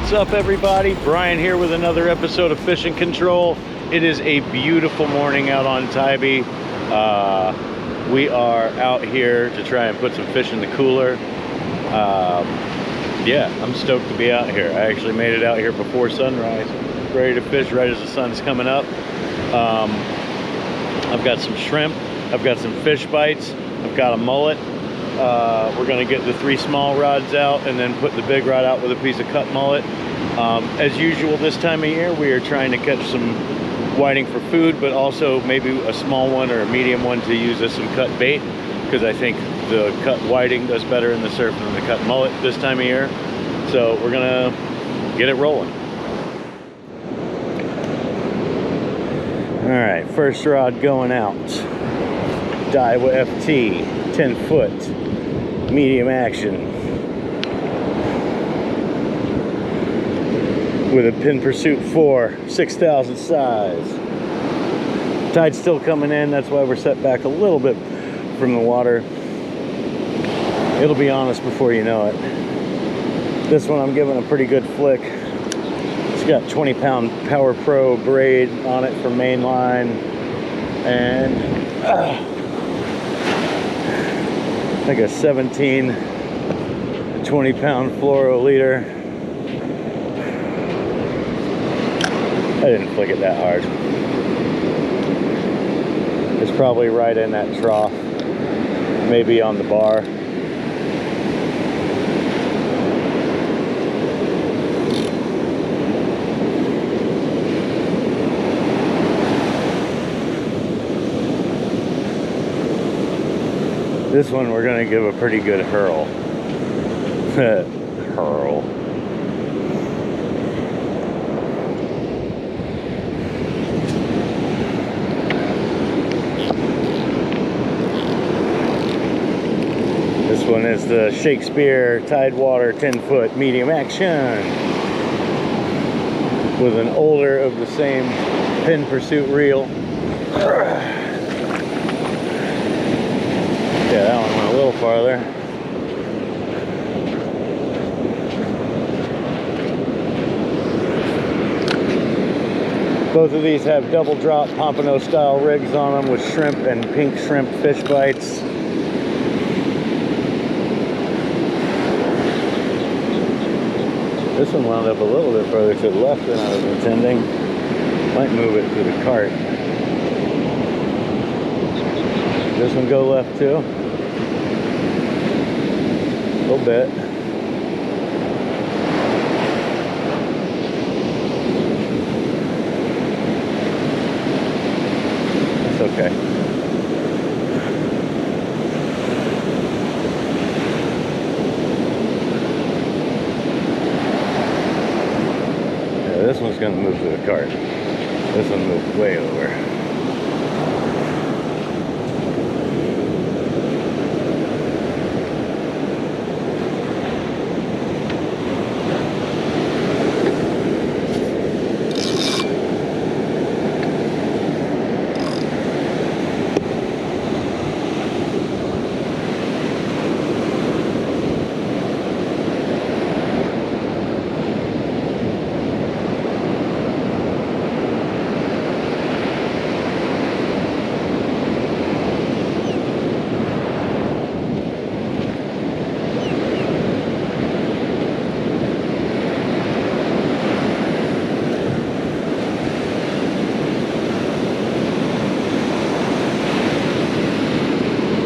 What's up, everybody? Brian here with another episode of Fishing Control. It is a beautiful morning out on Tybee. We are out here to try and put some fish in the cooler. Yeah, I'm stoked to be out here. I actually made it out here before sunrise, ready to fish right as the sun's coming up. I've got some shrimp, I've got some fish bites, I've got a mullet. We're going to get the 3 small rods out and then put the big rod out with a piece of cut mullet. As usual this time of year, we are trying to catch some whiting for food, but also maybe a small one or a medium one to use as some cut bait, because I think the cut whiting does better in the surf than the cut mullet this time of year. So we're going to get it rolling. All right, first rod going out. Daiwa FT, 10 foot, medium action. With a Penn Pursuit 4, 6,000 size. Tide's still coming in, that's why we're set back a little bit from the water. It'll be on us before you know it. This one I'm giving a pretty good flick. It's got 20-pound Power Pro braid on it from Mainline, and like a 17 20-pound fluoro leader. I didn't flick it that hard. It's probably right in that trough, maybe on the bar. This one we're going to give a pretty good hurl. Hurl. This one is the Shakespeare Tidewater 10 foot medium action with an older of the same Penn Pursuit reel. Yeah, that one went a little farther. Both of these have double drop Pompano style rigs on them with shrimp and pink shrimp fish bites. This one wound up a little bit further to the left than I was intending. Might move it to the cart. This one go left too. A little bit. That's okay. Yeah, this one's going to move to the cart. This one moved way over.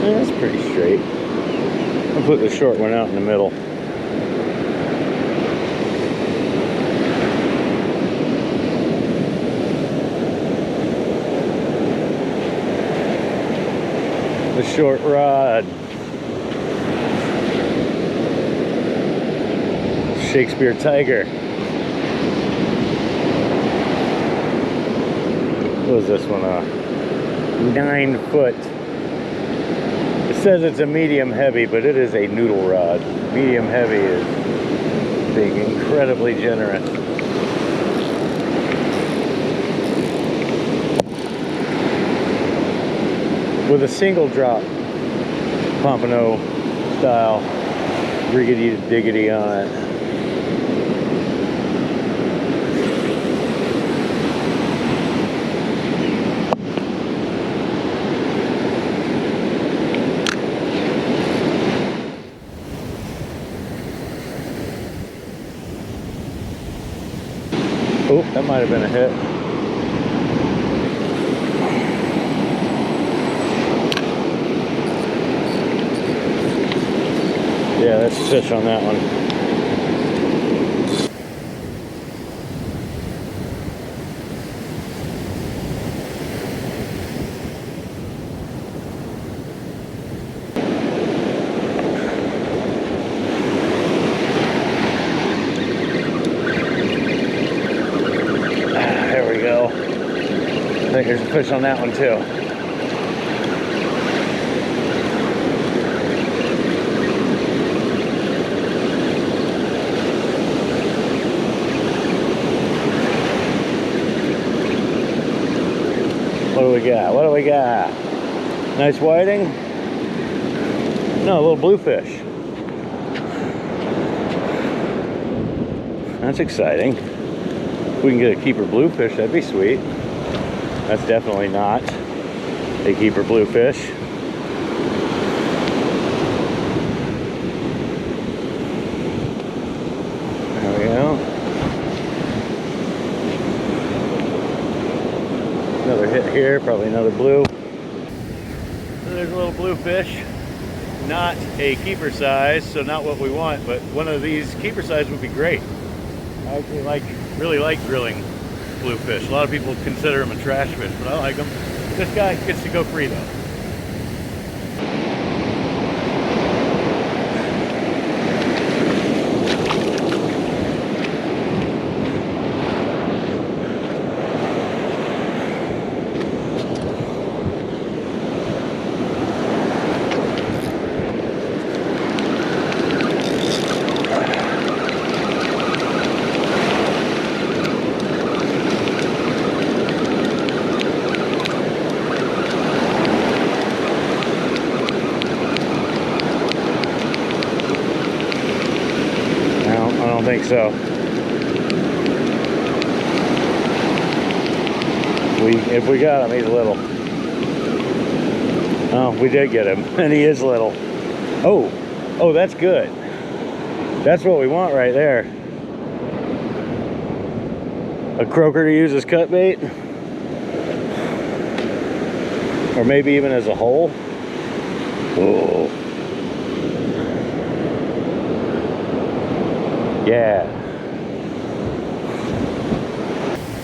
That's pretty straight. I'll put the short one out in the middle. The short rod. Shakespeare Tiger. What was this one? 9 foot. It says it's a medium heavy, but it is a noodle rod. Medium heavy is being incredibly generous. With a single drop Pompano style riggedy diggity on it. That might have been a hit. Yeah, that's a fish on that one. There we go. I think there's a fish on that one too. What do we got? What do we got? Nice whiting? No, a little bluefish. That's exciting. If we can get a keeper bluefish, that'd be sweet. That's definitely not a keeper bluefish. There we go. Another hit here, probably another blue. So there's a little bluefish. Not a keeper size, so not what we want, but one of these keeper size would be great. I actually really like grilling bluefish. A lot of people consider them a trash fish, but I like them. This guy gets to go free though. I don't think so. If we got him, he's little. Oh, we did get him, and he is little. Oh, that's good. That's what we want right there. A croaker to use as cut bait, or maybe even as a hole. Oh. Yeah.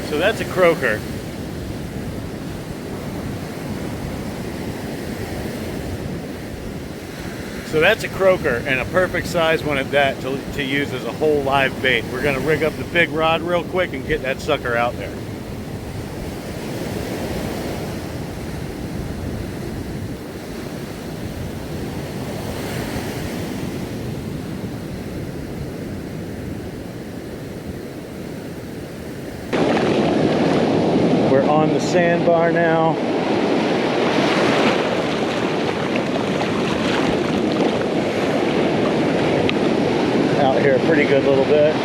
So that's a croaker. So that's a croaker, and a perfect size one at that to use as a whole live bait. We're gonna rig up the big rod real quick and get that sucker out there. We're on the sandbar now. Out here a pretty good little bit.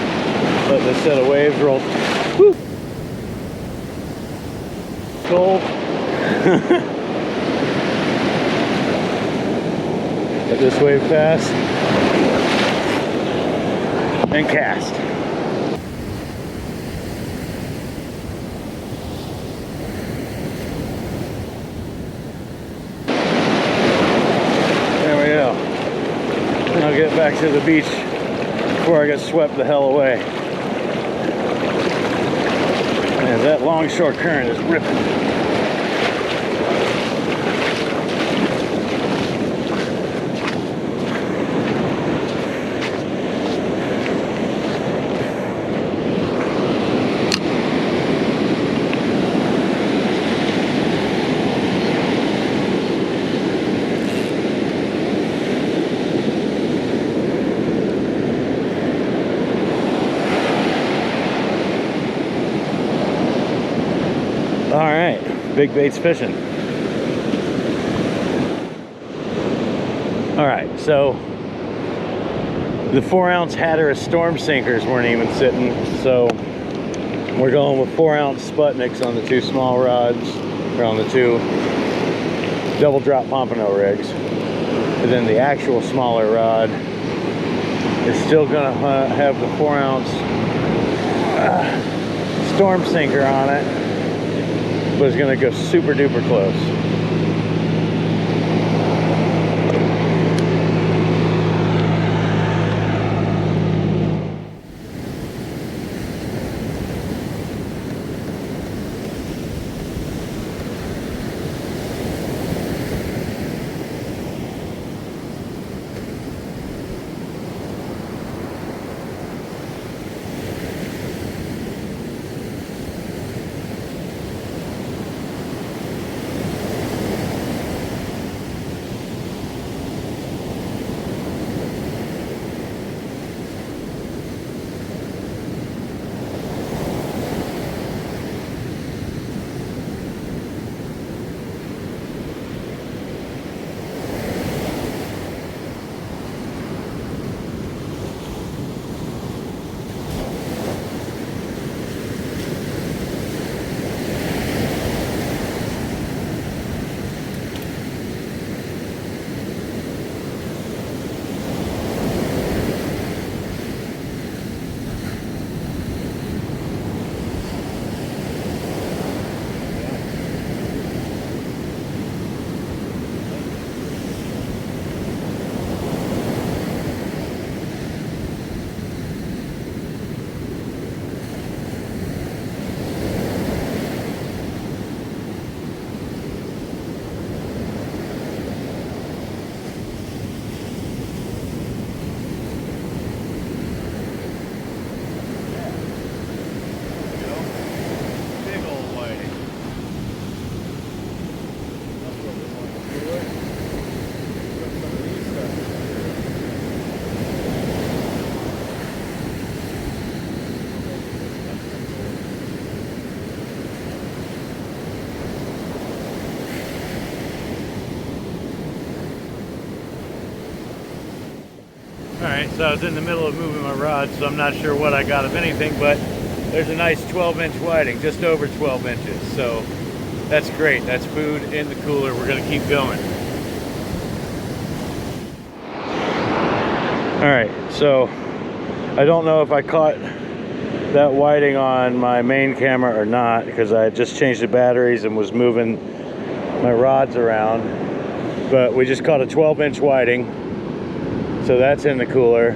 Let this set of waves roll. Woo! Cold. Let this wave pass. And cast. There we go. And I'll get back to the beach before I get swept the hell away. And that longshore current is ripping. All right, big baits fishing. All right, so the 4-ounce Hatteras storm sinkers weren't even sitting, so we're going with 4-ounce Sputniks on the 2 small rods, or on the 2 double drop Pompano rigs. And then the actual smaller rod is still gonna have the 4-ounce storm sinker on it, but it's gonna go super duper close. Alright, so I was in the middle of moving my rod, so I'm not sure what I got of anything, but there's a nice 12-inch whiting, just over 12 inches. So that's great. That's food in the cooler. We're going to keep going. Alright, so I don't know if I caught that whiting on my main camera or not, because I had just changed the batteries and was moving my rods around. But we just caught a 12-inch whiting. So that's in the cooler.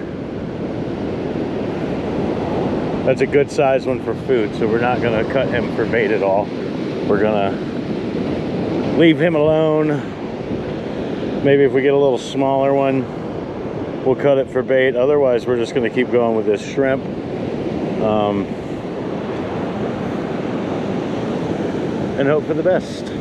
That's a good size one for food, so we're not gonna cut him for bait at all. We're gonna leave him alone. Maybe if we get a little smaller one, we'll cut it for bait. Otherwise, we're just gonna keep going with this shrimp. And hope for the best.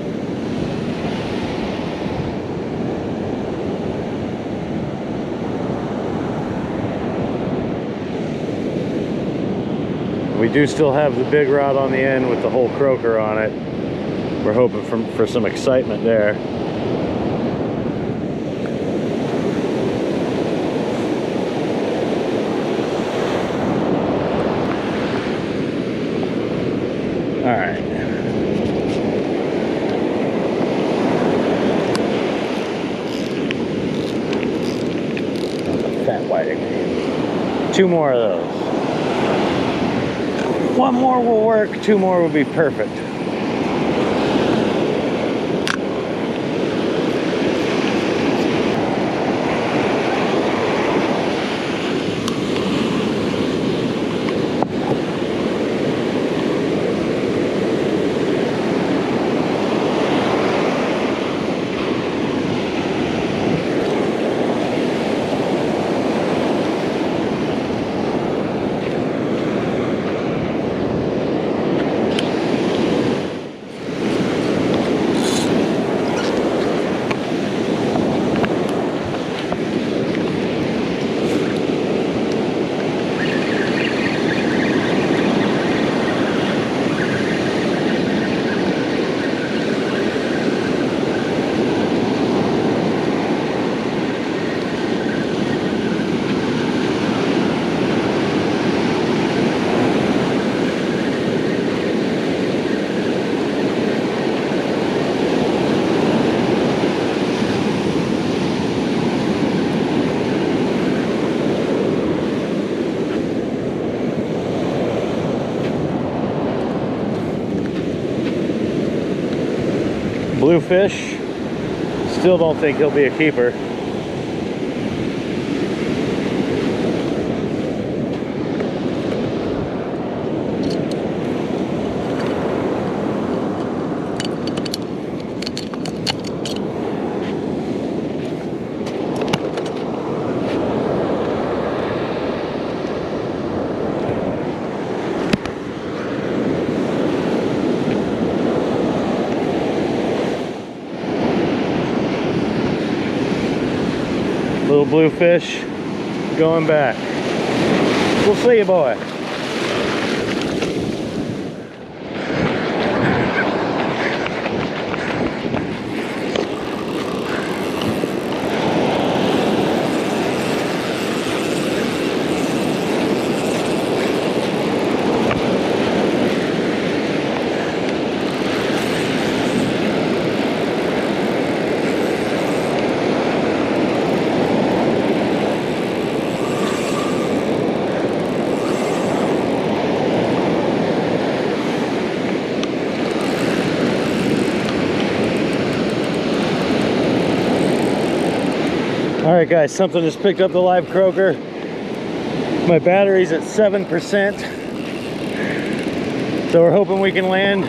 We do still have the big rod on the end with the whole croaker on it. We're hoping for some excitement there. All right. Fat whiting. 2 more of those. 1 more will work, 2 more will be perfect. Bluefish. Still don't think he'll be a keeper. Little bluefish going back. We'll see you, boy. All right, guys, something just picked up the live croaker. My battery's at 7%. So we're hoping we can land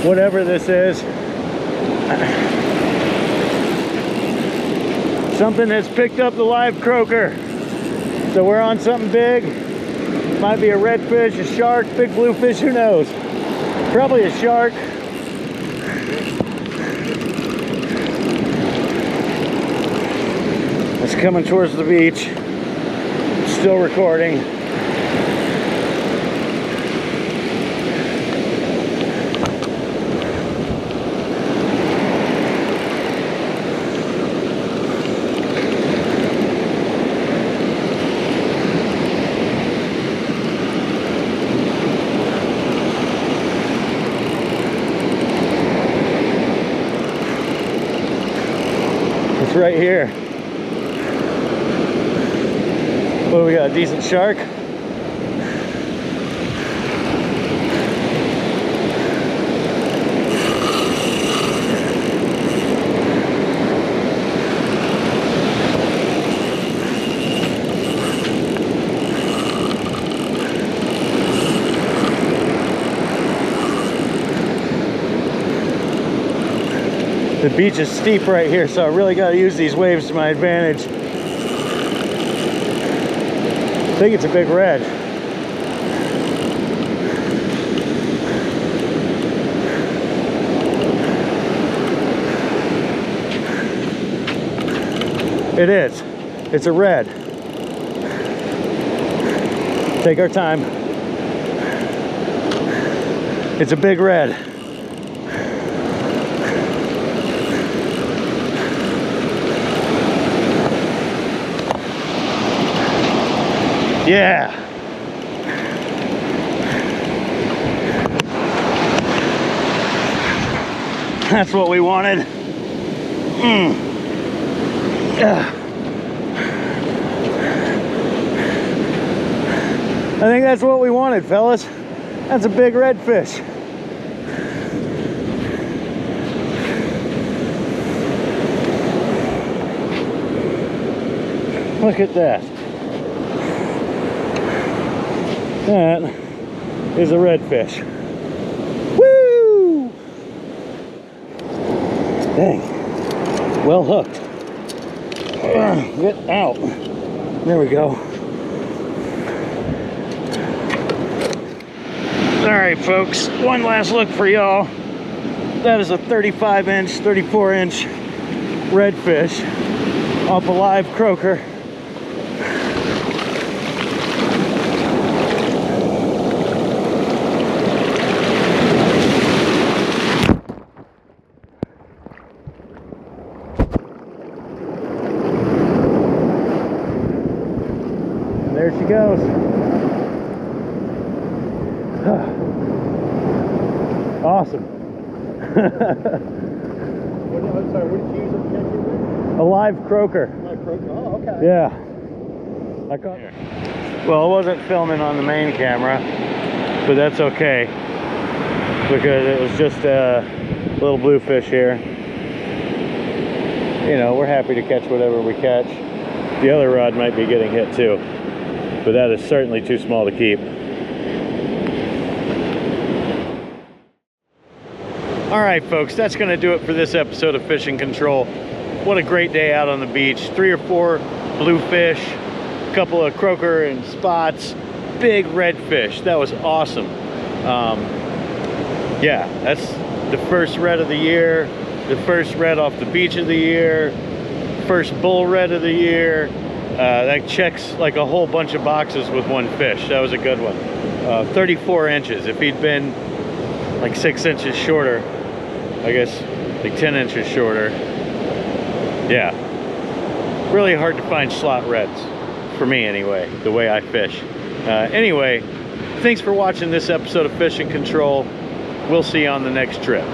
whatever this is. Something has picked up the live croaker. So we're on something big. Might be a redfish, a shark, big bluefish, who knows? Probably a shark. It's coming towards the beach. Still recording. It's right here. What do we got? A decent shark? The beach is steep right here, so I really got to use these waves to my advantage. I think it's a big red. It is. It's a red. Take our time. It's a big red. Yeah. That's what we wanted. I think that's what we wanted, fellas. That's a big redfish. Look at that. That is a redfish. Woo! Dang. Well hooked. Get out. There we go. Alright, folks. One last look for y'all. That is a 35-inch, 34-inch redfish off a live croaker. There she goes. Awesome. I'm sorry, what did you use it? A live croaker. Live croaker? Oh, okay. Yeah. I caught it. Well, I wasn't filming on the main camera, but that's okay because it was just Little bluefish here. You know, we're happy to catch whatever we catch. The other rod might be getting hit too, but that is certainly too small to keep. All right, folks, that's going to do it for this episode of Fishing Control. What a great day out on the beach. 3 or 4 bluefish, a couple of croaker and spots, big redfish. That was awesome. Yeah, that's the first red of the year, the first red off the beach of the year, first bull red of the year. That checks like a whole bunch of boxes with one fish. That was a good one. 34 inches. If he'd been like 6 inches shorter, I guess like 10 inches shorter. Yeah, really hard to find slot reds, for me anyway, the way I fish. Anyway, thanks for watching this episode of Fishing Control. We'll see you on the next trip.